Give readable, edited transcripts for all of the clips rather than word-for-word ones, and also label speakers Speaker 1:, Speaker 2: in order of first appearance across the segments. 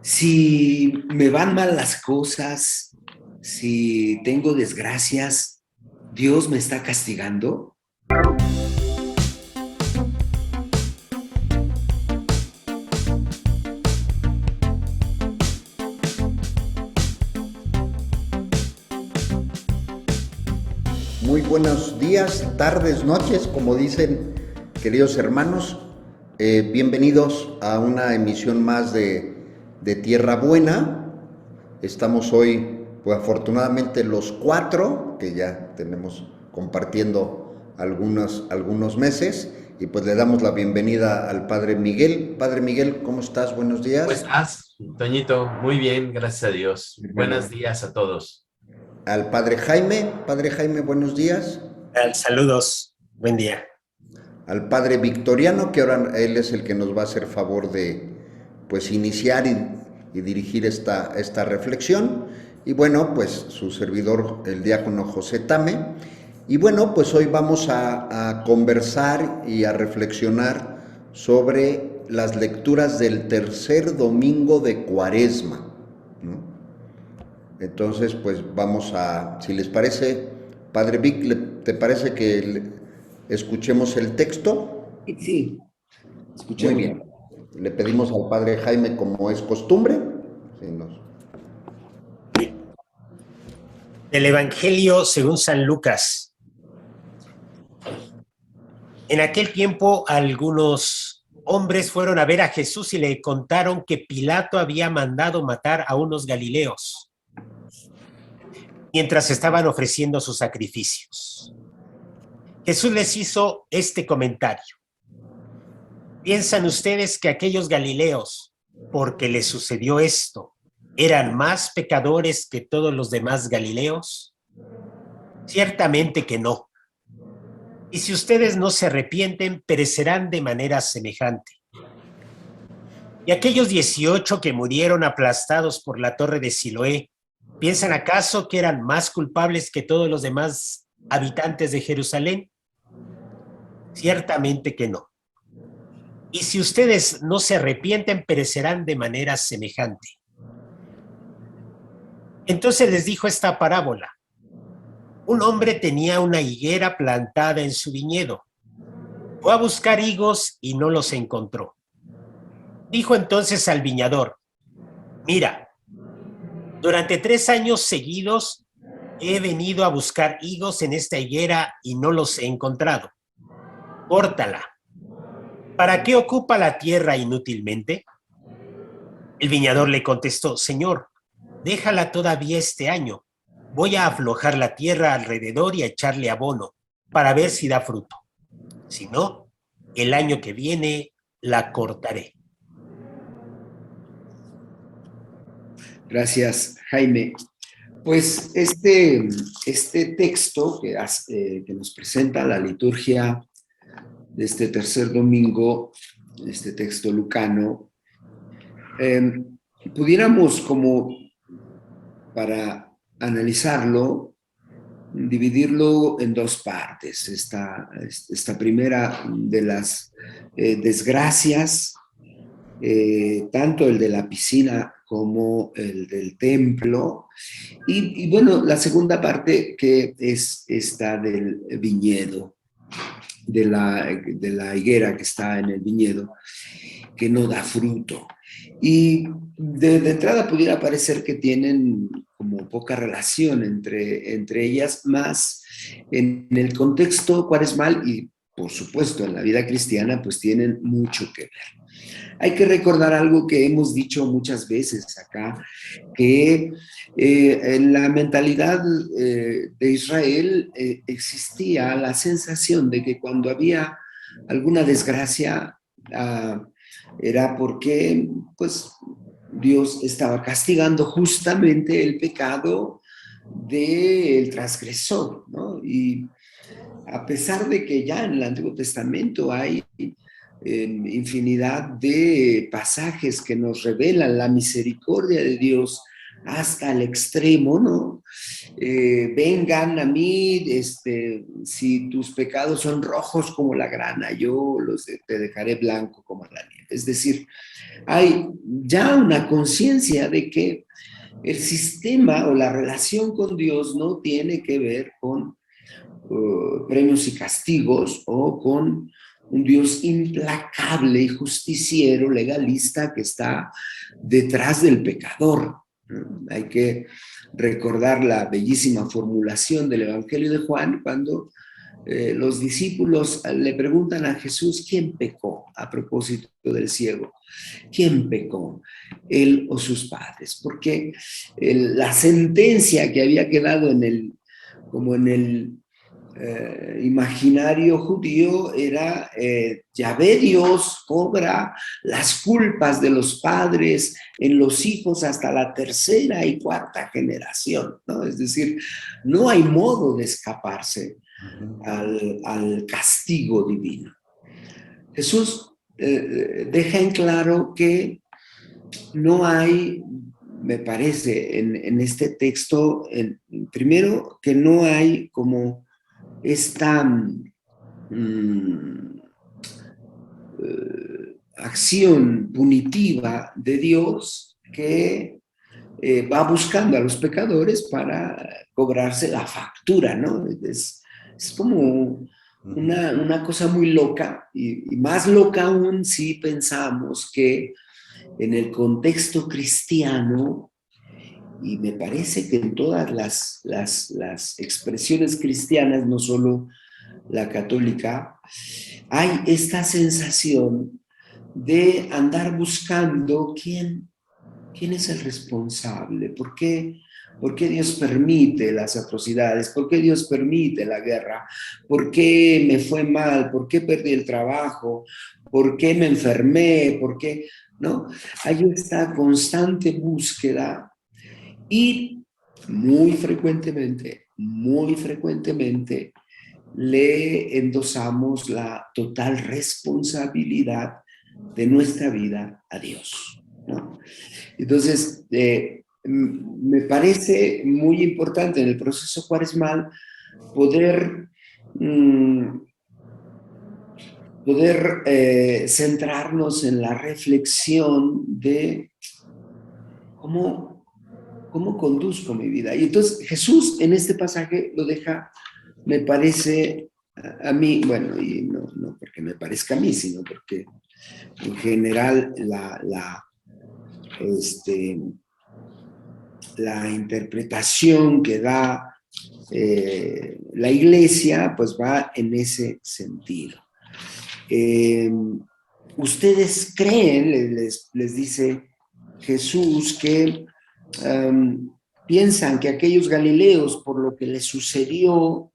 Speaker 1: Si me van mal las cosas, si tengo desgracias, ¿Dios me está castigando?
Speaker 2: Muy buenos días, tardes, noches, como dicen queridos hermanos. Bienvenidos a una emisión más de Tierra Buena. Estamos hoy, pues afortunadamente los cuatro, que ya tenemos compartiendo algunos meses, y pues le damos la bienvenida al Padre Miguel. Padre Miguel, ¿cómo estás? Buenos
Speaker 3: ¿Cómo
Speaker 2: días.
Speaker 3: estás, Toñito? Muy bien, gracias a Dios. Buenos días a todos.
Speaker 2: Al Padre Jaime, buenos días.
Speaker 4: Saludos, buen día.
Speaker 2: Al Padre Victoriano, que ahora él es el que nos va a hacer favor de pues iniciar y dirigir esta reflexión. Y bueno, pues su servidor, el diácono José Tame. Y bueno, pues hoy vamos a conversar y a reflexionar sobre las lecturas del tercer domingo de Cuaresma, ¿no? Entonces, pues vamos si les parece, Padre Vic, ¿te parece que escuchemos el texto?
Speaker 1: Sí,
Speaker 2: Muy
Speaker 1: escuchemos.
Speaker 2: bien. Le pedimos al Padre Jaime, como es costumbre. Sí,
Speaker 4: Del Evangelio según San Lucas. En aquel tiempo, algunos hombres fueron a ver a Jesús y le contaron que Pilato había mandado matar a unos galileos mientras estaban ofreciendo sus sacrificios. Jesús les hizo este comentario: ¿piensan ustedes que aquellos galileos, porque les sucedió esto, eran más pecadores que todos los demás galileos? Ciertamente que no. Y si ustedes no se arrepienten, perecerán de manera semejante. Y aquellos 18 que murieron aplastados por la torre de Siloé, ¿piensan acaso que eran más culpables que todos los demás habitantes de Jerusalén? Ciertamente que no. Y si ustedes no se arrepienten, perecerán de manera semejante. Entonces les dijo esta parábola: un hombre tenía una higuera plantada en su viñedo. Fue a buscar higos y no los encontró. Dijo entonces al viñador: mira, durante 3 años seguidos he venido a buscar higos en esta higuera y no los he encontrado. Córtala. ¿Para qué ocupa la tierra inútilmente? El viñador le contestó: Señor, déjala todavía este año. Voy a aflojar la tierra alrededor y a echarle abono para ver si da fruto. Si no, el año que viene la cortaré.
Speaker 1: Gracias, Jaime. Pues este texto que nos presenta la liturgia de este tercer domingo, este texto lucano, pudiéramos como para analizarlo, dividirlo en dos partes. Esta primera de las desgracias, tanto el de la piscina como el del templo, y bueno, la segunda parte que es esta del viñedo, de la higuera que está en el viñedo, que no da fruto. Y de entrada pudiera parecer que tienen como poca relación entre ellas, más en el contexto cuaresmal y por supuesto en la vida cristiana, pues tienen mucho que ver. Hay que recordar algo que hemos dicho muchas veces acá, que en la mentalidad de Israel existía la sensación de que cuando había alguna desgracia era porque pues Dios estaba castigando justamente el pecado del transgresor, ¿no? Y a pesar de que ya en el Antiguo Testamento hay infinidad de pasajes que nos revelan la misericordia de Dios hasta el extremo, ¿no? Vengan a mí, si tus pecados son rojos como la grana, yo te dejaré blanco como la nieve. Es decir, hay ya una conciencia de que el sistema o la relación con Dios no tiene que ver con premios y castigos o con un Dios implacable y justiciero, legalista, que está detrás del pecador. Hay que recordar la bellísima formulación del Evangelio de Juan cuando los discípulos le preguntan a Jesús quién pecó a propósito del ciego. ¿Quién pecó? ¿Él o sus padres? Porque la sentencia que había quedado como en el imaginario judío era Yahvé Dios cobra las culpas de los padres en los hijos hasta la tercera y cuarta generación, ¿no? Es decir, no hay modo de escaparse al castigo divino. Jesús deja en claro que no hay, me parece, en este texto, primero, que no hay como esta acción punitiva de Dios que va buscando a los pecadores para cobrarse la factura, ¿no? Es como una cosa muy loca, y más loca aún si pensamos que en el contexto cristiano, y me parece que en todas las expresiones cristianas, no solo la católica, hay esta sensación de andar buscando quién es el responsable, ¿por qué Dios permite las atrocidades? ¿Por qué Dios permite la guerra? ¿Por qué me fue mal? ¿Por qué perdí el trabajo? ¿Por qué me enfermé? ¿Por qué? ¿No? Hay esta constante búsqueda y muy frecuentemente le endosamos la total responsabilidad de nuestra vida a Dios, ¿no? Entonces, me parece muy importante en el proceso cuaresmal poder centrarnos en la reflexión de cómo conduzco mi vida. Y entonces Jesús en este pasaje lo deja, me parece a mí, bueno, y no porque me parezca a mí, sino porque en general la interpretación que da la Iglesia, pues va en ese sentido. Ustedes creen, les dice Jesús, que piensan que aquellos galileos, por lo que les sucedió,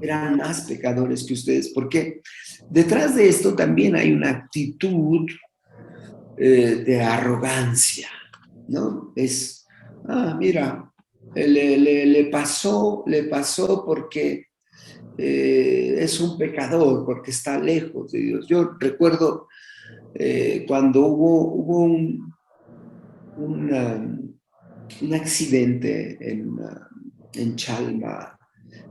Speaker 1: eran más pecadores que ustedes, porque detrás de esto también hay una actitud de arrogancia, ¿no? Es, mira, le pasó porque es un pecador, porque está lejos de Dios. Yo recuerdo cuando hubo un accidente en Chalma,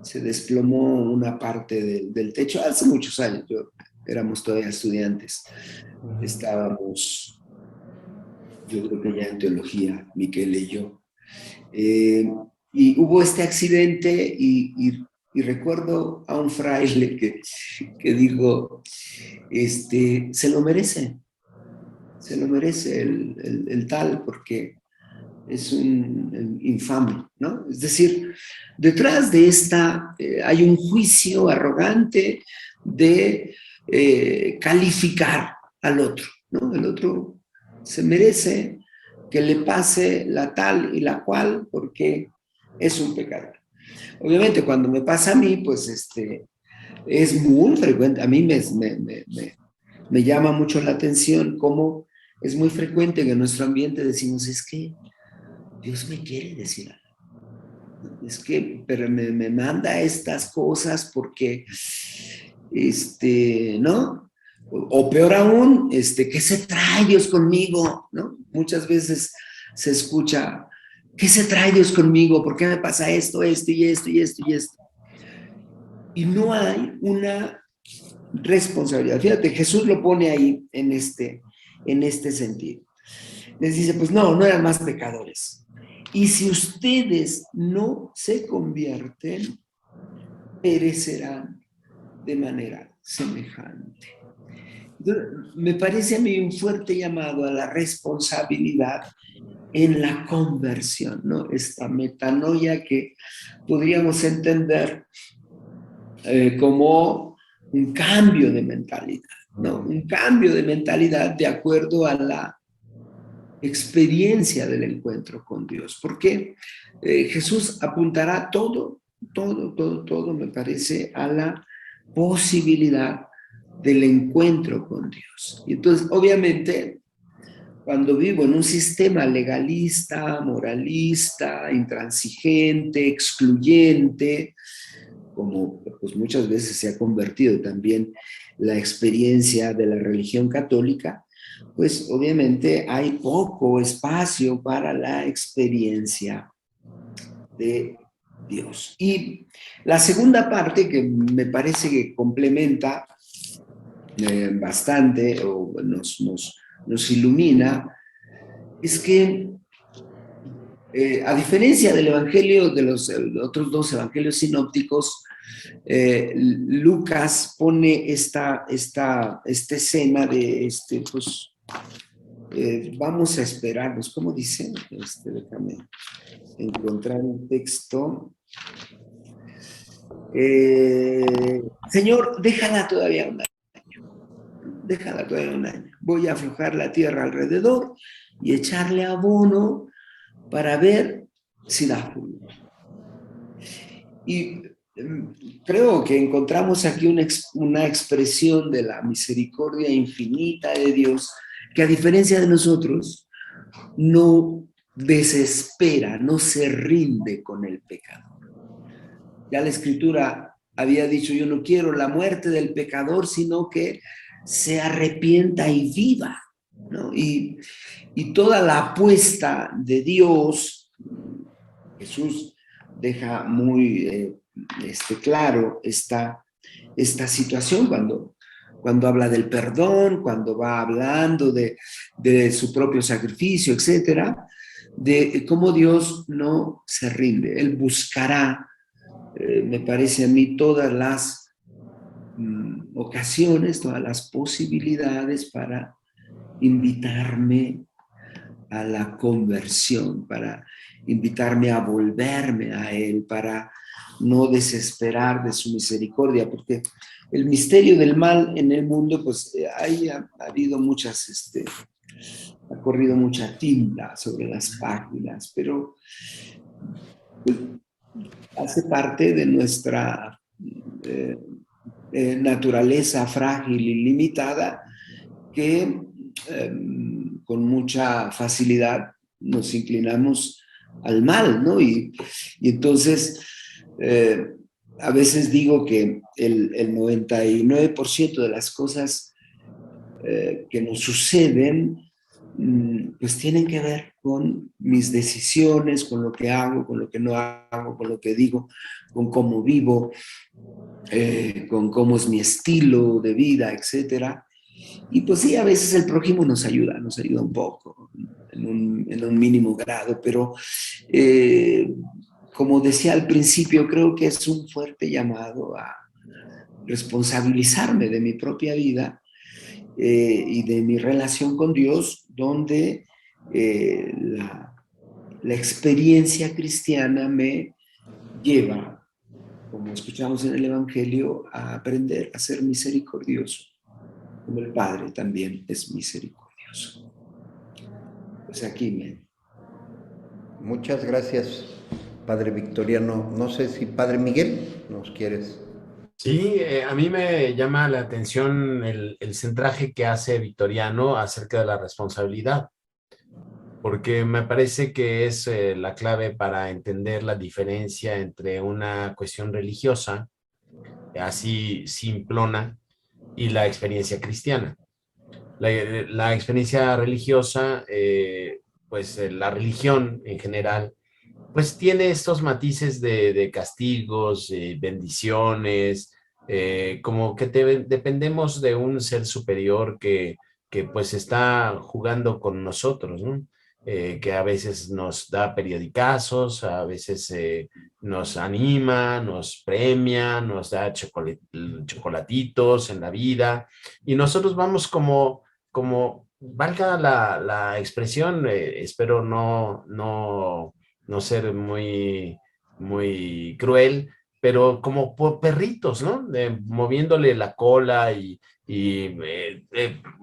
Speaker 1: se desplomó una parte del techo hace muchos años. Éramos todavía estudiantes, estábamos, yo creo que ya en teología, Miquel y yo, y hubo este accidente y recuerdo a un fraile que dijo, se lo merece el tal, porque es un infame, ¿no? Es decir, detrás de esta hay un juicio arrogante de calificar al otro, ¿no? El otro se merece que le pase la tal y la cual porque es un pecador. Obviamente cuando me pasa a mí, pues es muy frecuente, a mí me llama mucho la atención cómo es muy frecuente que en nuestro ambiente decimos, es que Dios me quiere decir algo. Es que pero me manda estas cosas porque, ¿no? O peor aún, ¿qué se trae Dios conmigo? ¿No? Muchas veces se escucha ¿qué se trae Dios conmigo? ¿Por qué me pasa esto, esto y esto y esto y esto? Y no hay una responsabilidad. Fíjate, Jesús lo pone ahí en este sentido. Les dice, pues no eran más pecadores. Y si ustedes no se convierten, perecerán de manera semejante. Entonces, me parece a mí un fuerte llamado a la responsabilidad en la conversión, ¿no? Esta metanoia que podríamos entender como un cambio de mentalidad, ¿no? Un cambio de mentalidad de acuerdo a la experiencia del encuentro con Dios. Porque Jesús apuntará todo, me parece, a la posibilidad del encuentro con Dios. Y entonces, obviamente, cuando vivo en un sistema legalista, moralista, intransigente, excluyente, como pues muchas veces se ha convertido también la experiencia de la religión católica, pues obviamente hay poco espacio para la experiencia de Dios. Y la segunda parte que me parece que complementa bastante o nos ilumina es que a diferencia del evangelio, de los otros dos evangelios sinópticos, Lucas pone esta escena de pues vamos a esperarnos. ¿Cómo dice? Déjame encontrar un texto. Señor, déjala todavía un año. Voy a aflojar la tierra alrededor y echarle abono para ver si da fruto. Y creo que encontramos aquí una expresión de la misericordia infinita de Dios que, a diferencia de nosotros, no desespera, no se rinde con el pecador. Ya la Escritura había dicho, yo no quiero la muerte del pecador, sino que se arrepienta y viva, ¿no? Y toda la apuesta de Dios, Jesús deja muy claro esta situación cuando habla del perdón, cuando va hablando de su propio sacrificio, etcétera, de cómo Dios no se rinde. Él buscará, me parece a mí, todas las ocasiones, todas las posibilidades para invitarme a la conversión, para invitarme a volverme a Él, para no desesperar de su misericordia, porque el misterio del mal en el mundo, pues ahí ha habido muchas, ha corrido mucha tinta sobre las páginas, pero pues, hace parte de nuestra naturaleza frágil y limitada que con mucha facilidad nos inclinamos al mal, ¿no? Y entonces, a veces digo que el 99% de las cosas que nos suceden, pues tienen que ver con mis decisiones, con lo que hago, con lo que no hago, con lo que digo, con cómo vivo, con cómo es mi estilo de vida, etcétera. Y pues sí, a veces el prójimo nos ayuda un poco, en un mínimo grado, pero como decía al principio, creo que es un fuerte llamado a responsabilizarme de mi propia vida y de mi relación con Dios, donde la experiencia cristiana me lleva, como escuchamos en el Evangelio, a aprender a ser misericordioso, como el Padre también es misericordioso. Pues aquí
Speaker 2: Muchas gracias, Padre Victoriano. No sé si Padre Miguel nos quieres.
Speaker 3: Sí, a mí me llama la atención el centraje que hace Victoriano acerca de la responsabilidad, porque me parece que es la clave para entender la diferencia entre una cuestión religiosa, así simplona, y la experiencia cristiana. La experiencia religiosa, pues la religión en general pues tiene estos matices de castigos, bendiciones, como que dependemos de un ser superior que pues está jugando con nosotros, ¿no? Que a veces nos da periodicazos, a veces nos anima, nos premia, nos da chocolatitos en la vida, y nosotros vamos como valga la expresión, espero no ser muy cruel, pero como por perritos, ¿no? Moviéndole la cola y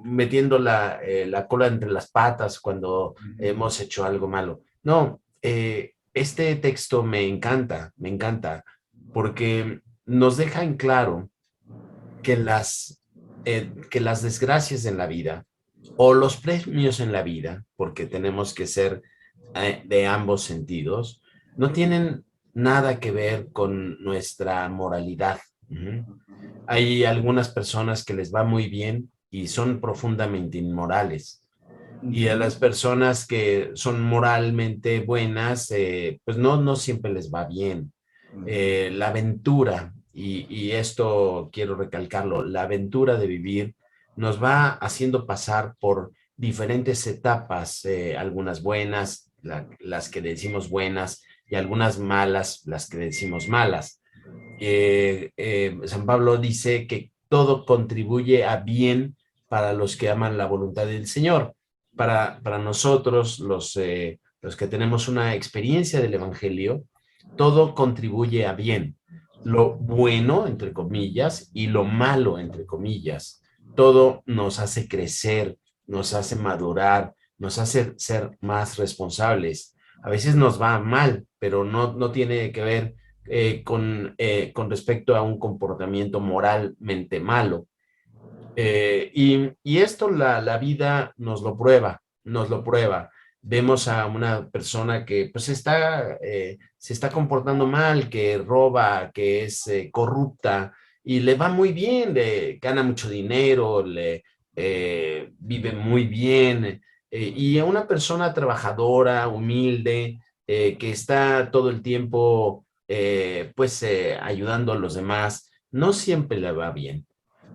Speaker 3: metiendo la cola entre las patas cuando hemos hecho algo malo. No, este texto me encanta, porque nos deja en claro que las desgracias en la vida o los premios en la vida, porque tenemos que ser de ambos sentidos, no tienen nada que ver con nuestra moralidad. Hay algunas personas que les va muy bien y son profundamente inmorales. Y a las personas que son moralmente buenas, pues no siempre les va bien. La aventura, y esto quiero recalcarlo, la aventura de vivir nos va haciendo pasar por diferentes etapas, algunas buenas, las que decimos buenas, y algunas malas, las que decimos malas. San Pablo dice que todo contribuye a bien para los que aman la voluntad del Señor. Para nosotros, los que tenemos una experiencia del Evangelio, todo contribuye a bien. Lo bueno, entre comillas, y lo malo, entre comillas. Todo nos hace crecer, nos hace madurar, nos hace ser más responsables. A veces nos va mal, pero no tiene que ver con respecto a un comportamiento moralmente malo. Y esto la vida nos lo prueba. Vemos a una persona que pues se está comportando mal, que roba, que es corrupta, y le va muy bien, gana mucho dinero, vive muy bien, y a una persona trabajadora, humilde, que está todo el tiempo ayudando a los demás, no siempre le va bien.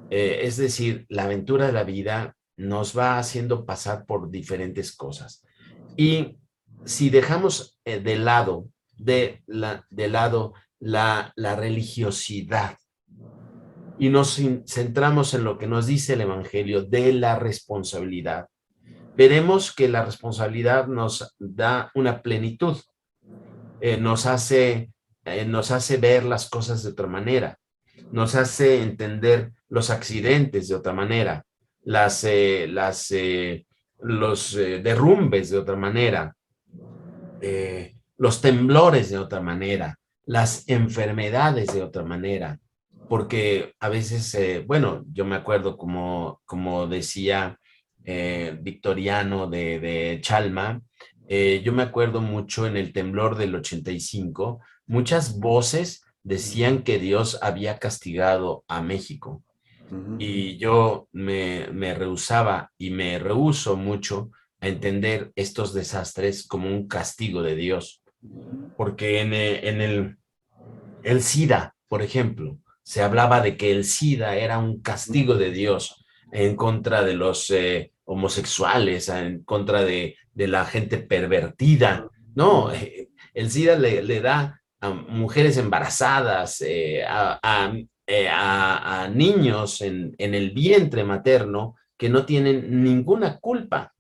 Speaker 3: Es decir, la aventura de la vida nos va haciendo pasar por diferentes cosas. Y si dejamos de lado la religiosidad y nos centramos en lo que nos dice el Evangelio de la responsabilidad, veremos que la responsabilidad nos da una plenitud, nos hace ver las cosas de otra manera, nos hace entender los accidentes de otra manera, los derrumbes de otra manera, los temblores de otra manera, las enfermedades de otra manera, porque a veces, bueno, yo me acuerdo como decía Victoriano de Chalma, yo me acuerdo mucho en el temblor del 85, muchas voces decían que Dios había castigado a México. Y yo me rehusaba y me rehúso mucho a entender estos desastres como un castigo de Dios. Porque el SIDA, por ejemplo, se hablaba de que el SIDA era un castigo de Dios en contra de los homosexuales, en contra de la gente pervertida. No, el SIDA le da a mujeres embarazadas, a niños en el vientre materno que no tienen ninguna culpa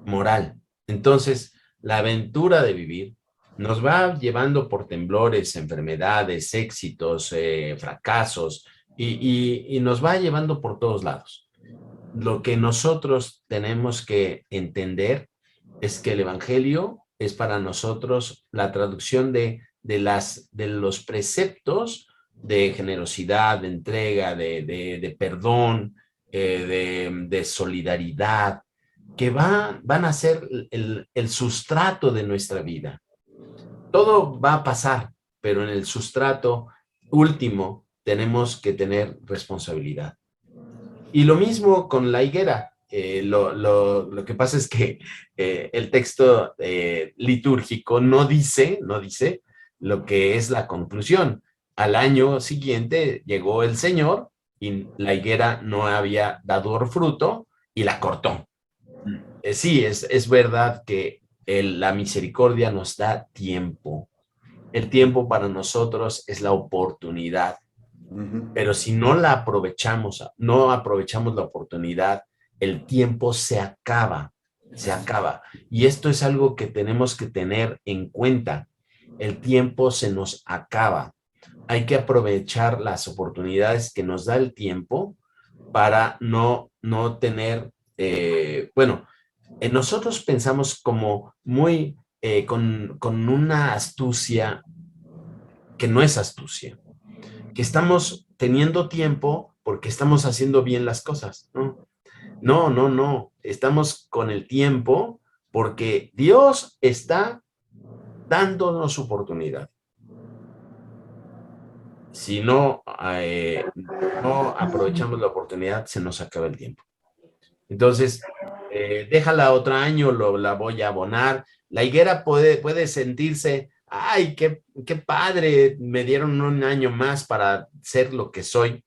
Speaker 3: moral. Entonces, la aventura de vivir nos va llevando por temblores, enfermedades, éxitos, fracasos, y nos va llevando por todos lados. Lo que nosotros tenemos que entender es que el Evangelio es para nosotros la traducción de los preceptos de generosidad, de entrega, de perdón, de solidaridad, que van a ser el sustrato de nuestra vida. Todo va a pasar, pero en el sustrato último tenemos que tener responsabilidad. Y lo mismo con la higuera. lo que pasa es que el texto litúrgico no dice lo que es la conclusión. Al año siguiente llegó el Señor y la higuera no había dado fruto y la cortó. Sí, es verdad que la misericordia nos da tiempo. El tiempo para nosotros es la oportunidad. Pero si no la aprovechamos, no aprovechamos la oportunidad, el tiempo se acaba, se acaba. Y esto es algo que tenemos que tener en cuenta. El tiempo se nos acaba. Hay que aprovechar las oportunidades que nos da el tiempo para no tener, bueno, nosotros pensamos como muy, con una astucia que no es astucia, que estamos teniendo tiempo porque estamos haciendo bien las cosas, ¿no? No, no, no. Estamos con el tiempo porque Dios está dándonos oportunidad. Si no, no aprovechamos la oportunidad, se nos acaba el tiempo. Entonces, déjala otro año, la voy a abonar. La higuera puede sentirse, ay, qué padre, me dieron un año más para ser lo que soy.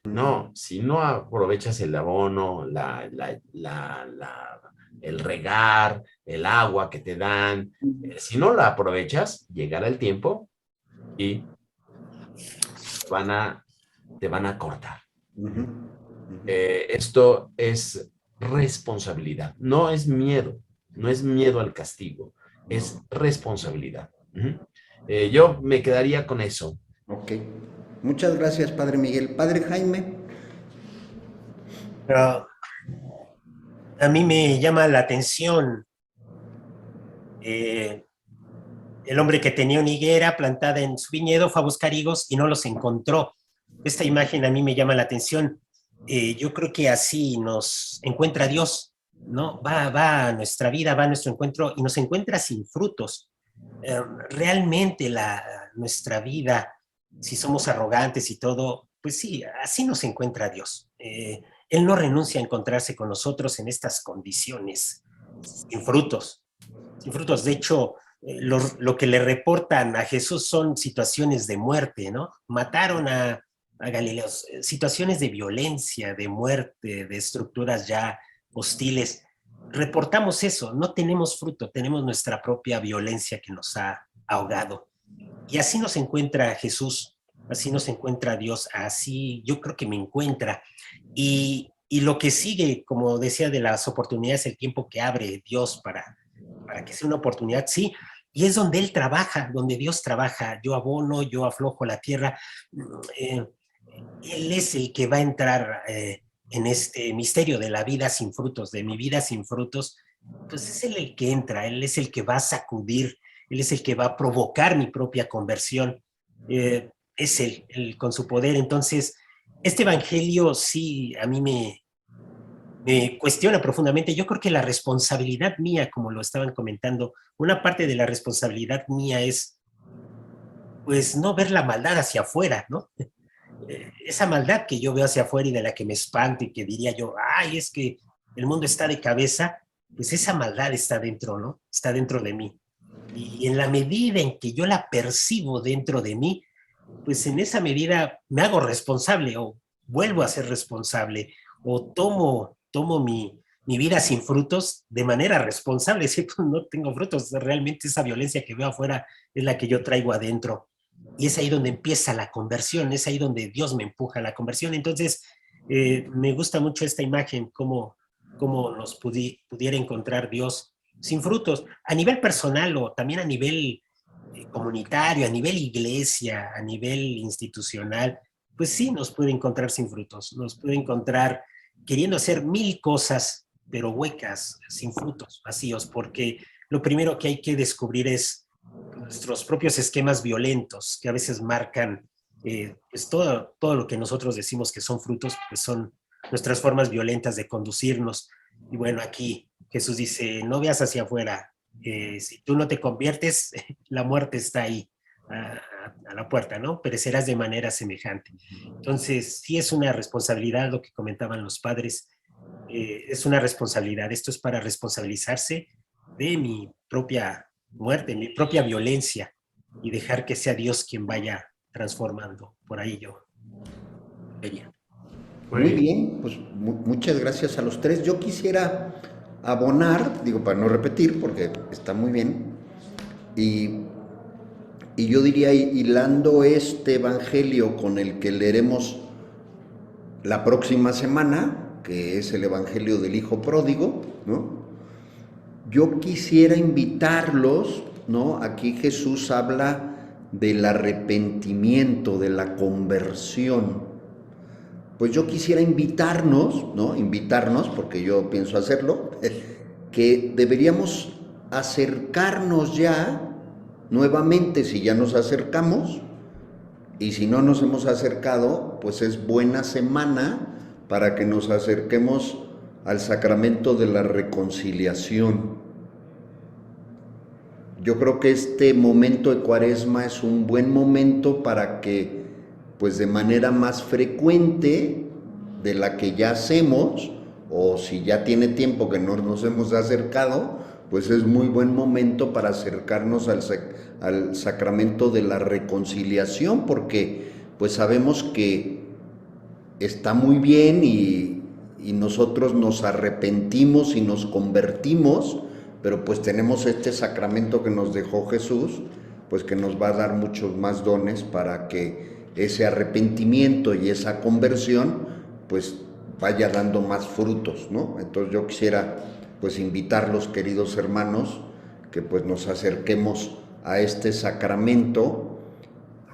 Speaker 3: No, si no aprovechas el abono, el regar, el agua que te dan, si no lo aprovechas, llegará el tiempo y te van a cortar. Esto es responsabilidad, no es miedo al castigo, es responsabilidad. Yo me quedaría con eso.
Speaker 2: Ok. Muchas gracias, Padre Miguel. Padre Jaime.
Speaker 4: Pero a mí me llama la atención el hombre que tenía una higuera plantada en su viñedo fue a buscar higos y no los encontró. Esta imagen a mí me llama la atención. Yo creo que así nos encuentra Dios, ¿no? Va a nuestra vida, va a nuestro encuentro y nos encuentra sin frutos. Realmente nuestra vida, si somos arrogantes y todo, pues sí, así nos encuentra Dios. Él no renuncia a encontrarse con nosotros en estas condiciones, sin frutos. Sin frutos. De hecho, lo que le reportan a Jesús son situaciones de muerte, ¿no? Mataron a Galileos, situaciones de violencia, de muerte, de estructuras ya hostiles. Reportamos eso, no tenemos fruto, tenemos nuestra propia violencia que nos ha ahogado. Y así nos encuentra Jesús, así nos encuentra Dios, así yo creo que me encuentra. Y lo que sigue, como decía, de las oportunidades, el tiempo que abre Dios para que sea una oportunidad, sí, y es donde Él trabaja, donde Dios trabaja. Yo abono, yo aflojo la tierra. Él es el que va a entrar en este misterio de la vida sin frutos, de mi vida sin frutos. Pues es Él el que entra, Él es el que va a sacudir, Él es el que va a provocar mi propia conversión. Es Él con su poder. Entonces, este evangelio sí a mí me cuestiona profundamente. Yo creo que la responsabilidad mía, como lo estaban comentando, una parte de la responsabilidad mía es, pues, no ver la maldad hacia afuera, ¿no? Esa maldad que yo veo hacia afuera y de la que me espanto y que diría yo, ay, es que el mundo está de cabeza, pues esa maldad está dentro, ¿no? Está dentro de mí. Y en la medida en que yo la percibo dentro de mí, pues en esa medida me hago responsable o vuelvo a ser responsable o tomo mi vida sin frutos de manera responsable, ¿cierto? No tengo frutos, realmente esa violencia que veo afuera es la que yo traigo adentro. Y es ahí donde empieza la conversión, es ahí donde Dios me empuja a la conversión. Entonces, me gusta mucho esta imagen, cómo nos pudiera encontrar Dios sin frutos, a nivel personal o también a nivel comunitario, a nivel iglesia, a nivel institucional, pues sí nos puede encontrar sin frutos, nos puede encontrar queriendo hacer mil cosas, pero huecas, sin frutos, vacíos, porque lo primero que hay que descubrir es nuestros propios esquemas violentos que a veces marcan pues todo lo que nosotros decimos que son frutos, pues son nuestras formas violentas de conducirnos. Y bueno, aquí Jesús dice, no veas hacia afuera, si tú no te conviertes, la muerte está ahí, a la puerta, ¿no? Perecerás de manera semejante. Entonces, sí es una responsabilidad lo que comentaban los padres, es una responsabilidad. Esto es para responsabilizarse de mi propia muerte, mi propia violencia, y dejar que sea Dios quien vaya transformando. Por ahí yo vería.
Speaker 2: Muy bien, pues muchas gracias a los tres. Yo quisiera abonar, digo, para no repetir, porque está muy bien, y, y yo diría, hilando este evangelio con el que leeremos la próxima semana, que es el evangelio del Hijo Pródigo, ¿no? Yo quisiera invitarlos, ¿no? Aquí Jesús habla del arrepentimiento, de la conversión. Pues yo quisiera invitarnos, ¿no? Invitarnos, porque yo pienso hacerlo, que deberíamos acercarnos ya nuevamente, si ya nos acercamos, y si no nos hemos acercado, pues es buena semana para que nos acerquemos al sacramento de la reconciliación. Yo creo que este momento de Cuaresma es un buen momento para que, pues de manera más frecuente de la que ya hacemos, o si ya tiene tiempo que no nos hemos acercado, pues es muy buen momento para acercarnos al sacramento de la reconciliación, porque pues sabemos que está muy bien y nosotros nos arrepentimos y nos convertimos, pero pues tenemos este sacramento que nos dejó Jesús, pues que nos va a dar muchos más dones para que ese arrepentimiento y esa conversión pues vaya dando más frutos, ¿no? Entonces yo quisiera pues invitarlos, queridos hermanos, que pues nos acerquemos a este sacramento,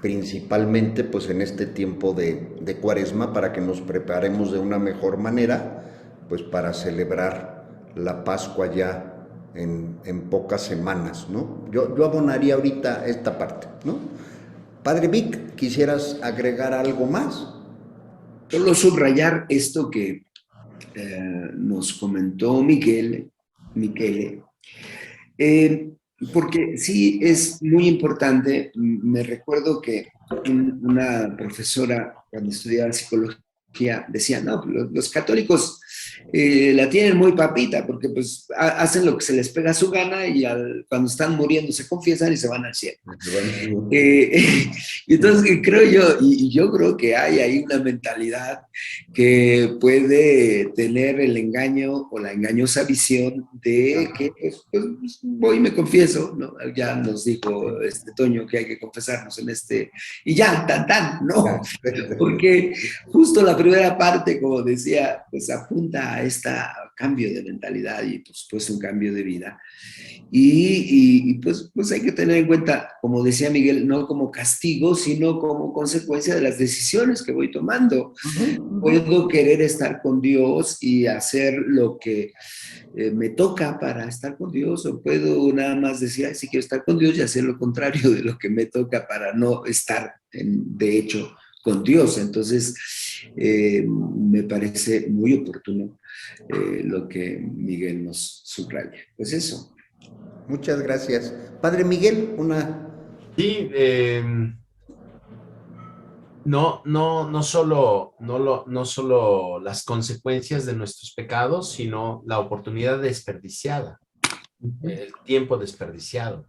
Speaker 2: principalmente pues en este tiempo de Cuaresma, para que nos preparemos de una mejor manera pues para celebrar la Pascua ya en pocas semanas, ¿no? Yo abonaría ahorita esta parte, ¿no? Padre Vic, ¿quisieras agregar algo más?
Speaker 1: Solo subrayar esto que nos comentó Michele, porque sí es muy importante. Me recuerdo que una profesora, cuando estudiaba psicología, decía, no, los católicos la tienen muy papita, porque pues hacen lo que se les pega a su gana y cuando están muriendo se confiesan y se van al cielo. Entonces creo yo, y yo creo que hay ahí una mentalidad que puede tener el engaño o la engañosa visión de que pues, voy y me confieso, ¿no? Ya nos dijo Toño que hay que confesarnos en y ya, tan, ¿no? Porque justo la primera parte, como decía, pues apunta a este cambio de mentalidad y pues un cambio de vida. Y pues hay que tener en cuenta, como decía Miguel, no como castigo, sino como consecuencia de las decisiones que voy tomando. Puedo querer estar con Dios y hacer lo que me toca para estar con Dios, o puedo nada más decir, ay, sí quiero estar con Dios, y hacer lo contrario de lo que me toca para no estar, de hecho, con Dios. Entonces, me parece muy oportuno lo que Miguel nos subraya. Pues eso.
Speaker 2: Muchas gracias. Padre Miguel, una...
Speaker 3: Sí, no solo las consecuencias de nuestros pecados, sino la oportunidad desperdiciada, el tiempo desperdiciado.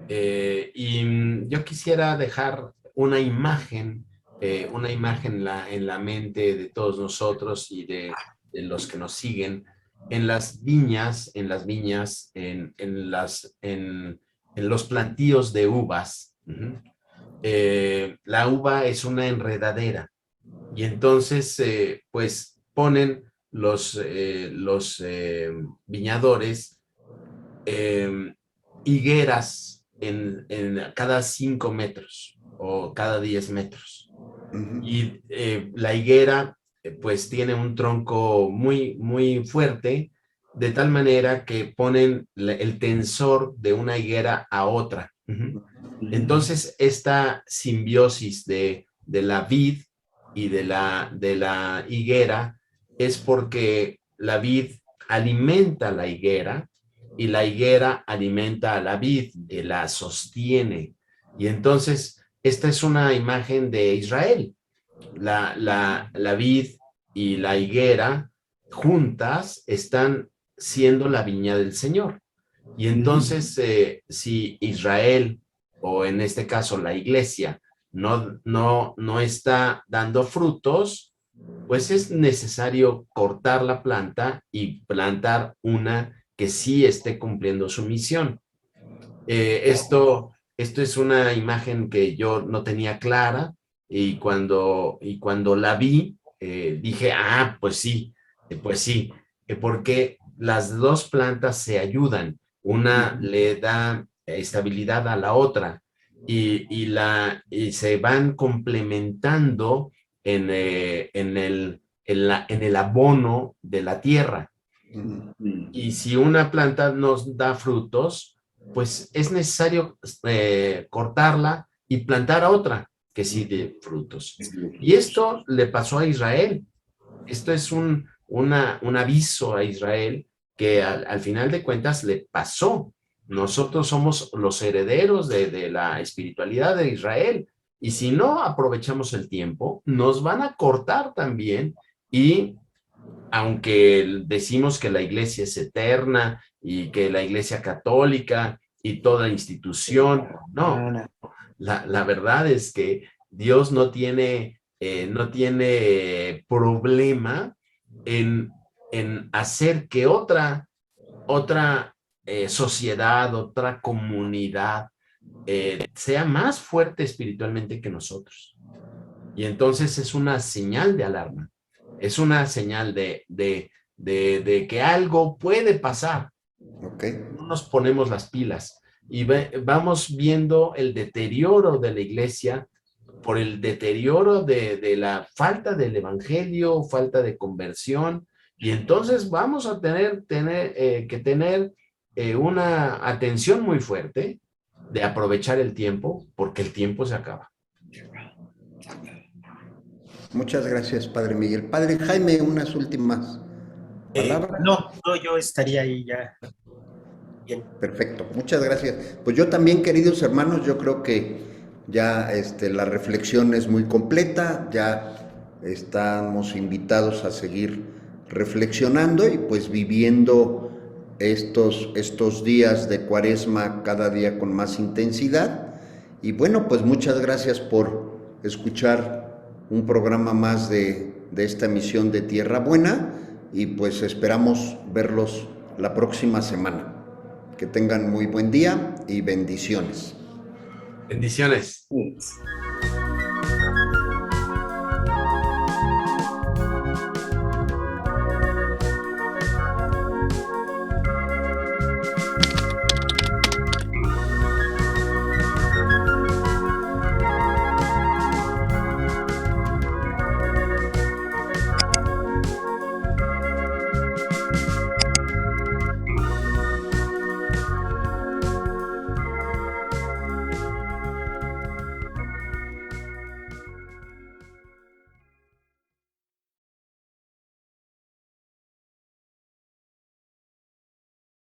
Speaker 3: Y yo quisiera dejar una imagen en la mente de todos nosotros y de los que nos siguen, en los plantíos de uvas. La uva es una enredadera, y entonces pues ponen los viñadores higueras en cada 5 metros o cada 10 metros. Y la higuera pues tiene un tronco muy, muy fuerte, de tal manera que ponen el tensor de una higuera a otra. Entonces, esta simbiosis de la vid y de la higuera es porque la vid alimenta la higuera y la higuera alimenta a la vid, la sostiene. Y entonces, esta es una imagen de Israel. La vid y la higuera juntas están siendo la viña del Señor. Y entonces, si Israel, o en este caso la iglesia, no está dando frutos, pues es necesario cortar la planta y plantar una que sí esté cumpliendo su misión. Esto es una imagen que yo no tenía clara, y cuando la vi, dije, pues sí, porque las dos plantas se ayudan, una le da estabilidad a la otra, y se van complementando en el abono de la tierra. Y si una planta nos da frutos, pues es necesario cortarla y plantar a otra que sí dé frutos. Y esto le pasó a Israel. Esto es un aviso a Israel que al final de cuentas le pasó. Nosotros somos los herederos de la espiritualidad de Israel. Y si no aprovechamos el tiempo, nos van a cortar también. Y aunque decimos que la iglesia es eterna y que la iglesia católica y toda institución, no, la verdad es que Dios no tiene problema en hacer que otra sociedad, otra comunidad sea más fuerte espiritualmente que nosotros. Y entonces es una señal de alarma. Es una señal de que algo puede pasar.
Speaker 2: Okay.
Speaker 3: No nos ponemos las pilas y vamos viendo el deterioro de la iglesia por el deterioro de la falta del evangelio, falta de conversión, y entonces vamos a tener que tener una atención muy fuerte de aprovechar el tiempo, porque el tiempo se acaba.
Speaker 2: Muchas gracias, Padre Miguel. Padre Jaime, unas últimas palabras.
Speaker 4: No, yo estaría ahí ya. Bien.
Speaker 2: Perfecto, muchas gracias. Pues yo también, queridos hermanos, yo creo que ya la reflexión es muy completa, ya estamos invitados a seguir reflexionando y pues viviendo estos días de Cuaresma cada día con más intensidad. Y bueno, pues muchas gracias por escuchar un programa más de esta emisión de Tierra Buena, y pues esperamos verlos la próxima semana. Que tengan muy buen día y bendiciones.
Speaker 3: Bendiciones.
Speaker 1: Sí.